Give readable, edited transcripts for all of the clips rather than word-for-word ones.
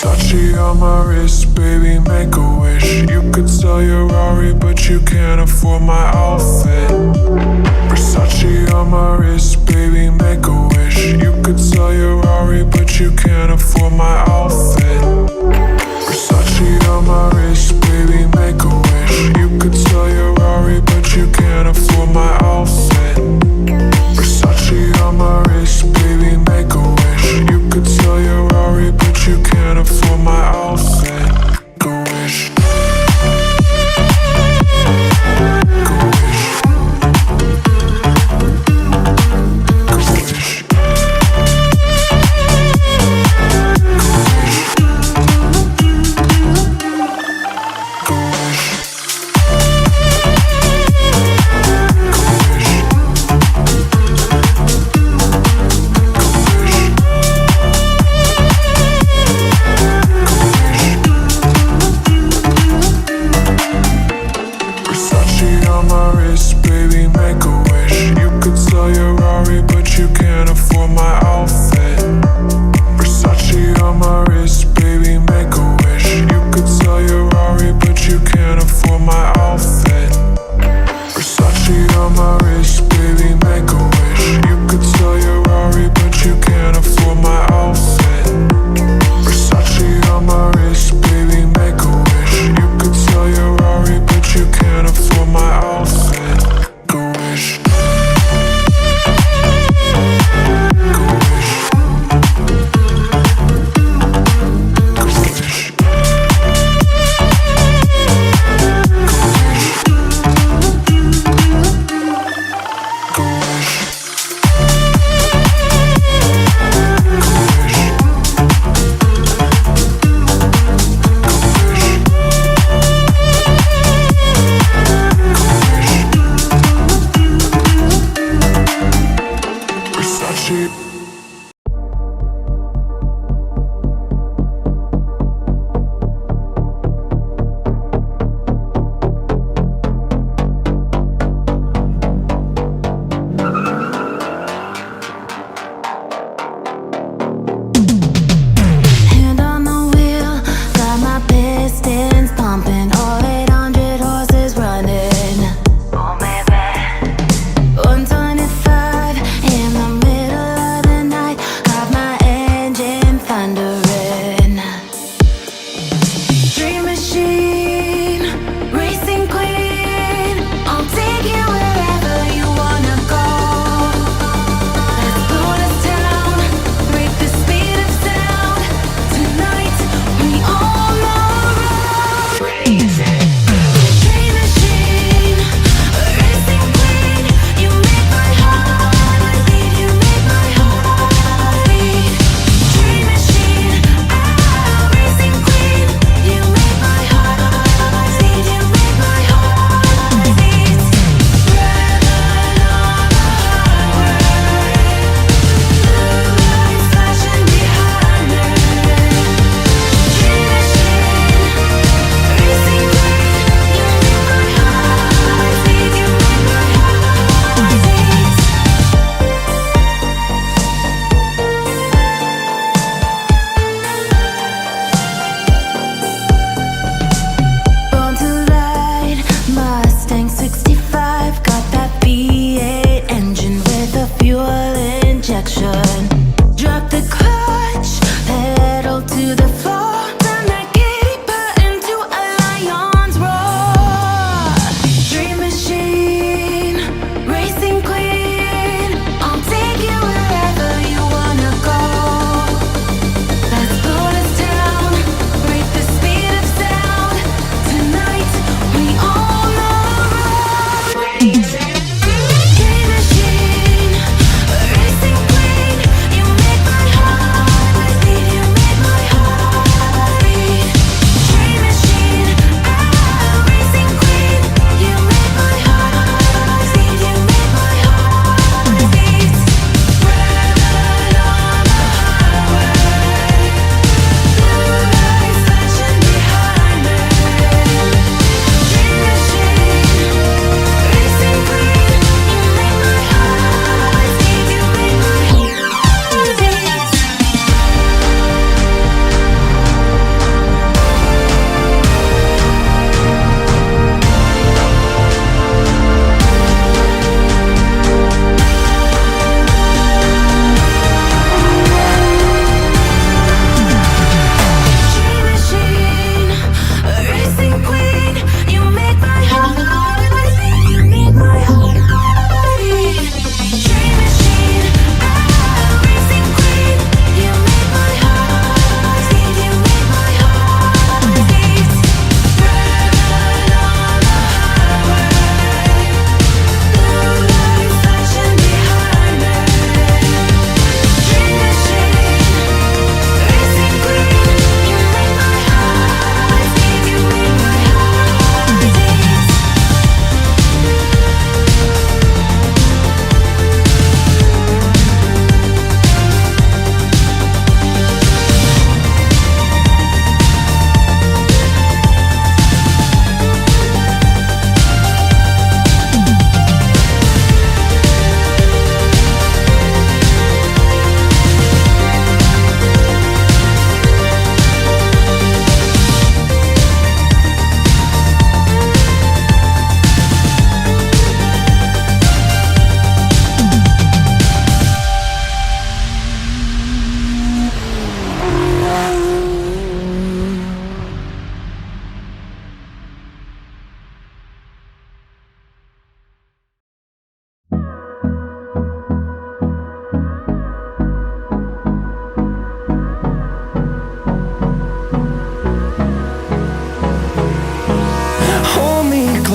Versace on my wrist, baby, make a wish. You could sell your Rari, but you can't afford my outfit. Versace on my wrist, baby, make a wish. You could sell your Rari, but you can't afford my outfit. Versace on my wrist, baby, make a wish. You could sell your Rari, but you can't afford my outfit. Versace on my wrist, baby, make a wish. You could sell your Rari, but you can't afford my outfit. Go wish. Go wish. Go wish. Go wish.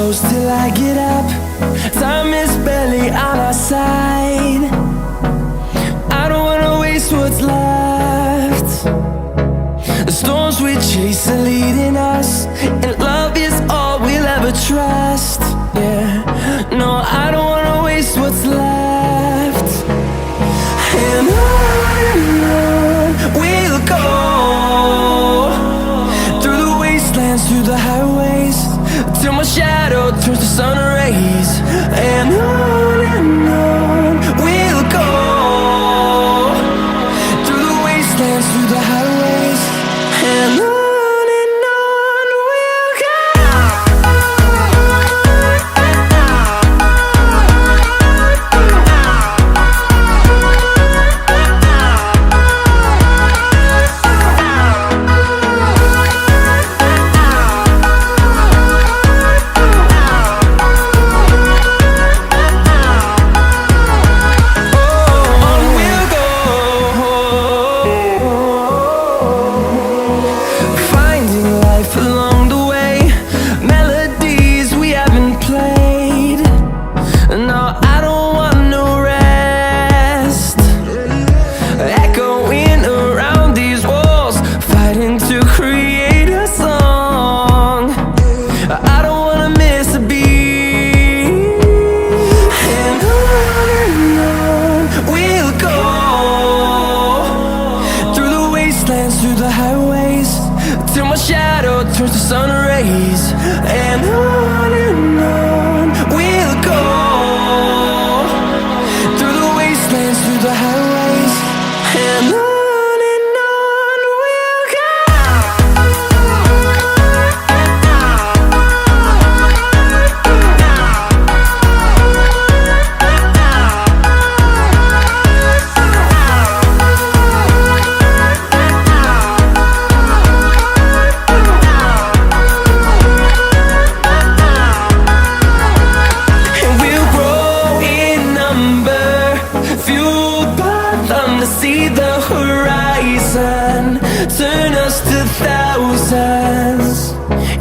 close till I get up. Time is barely on our side. I don't wanna waste what's left. The storms we chase are leading us, and love is all we'll ever trust. Yeah, no, I don't wanna waste what's left. And on we'll go, through the wastelands, through the highways, till my shadow turns to sun rays. And on we'll go, through the wastelands, through the highways, and on we'll go. Through the highways, till my shadow turns to sun rays. And on we'll go, through the wastelands, through the highways, and on. See the horizon, turn us to thousands,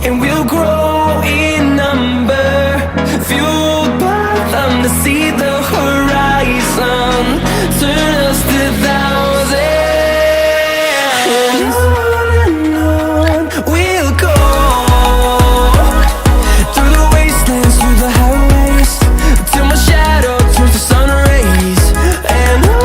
and we'll grow in number, fueled by them to see the horizon, turn us to thousands, and on we'll go, through the wastelands, through the highways, till my shadow turns to sun rays, and on.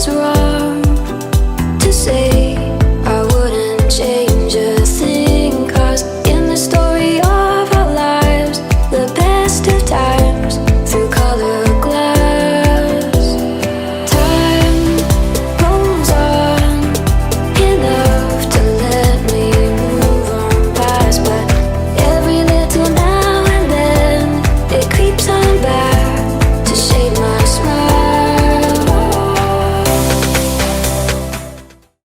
was wrong to say.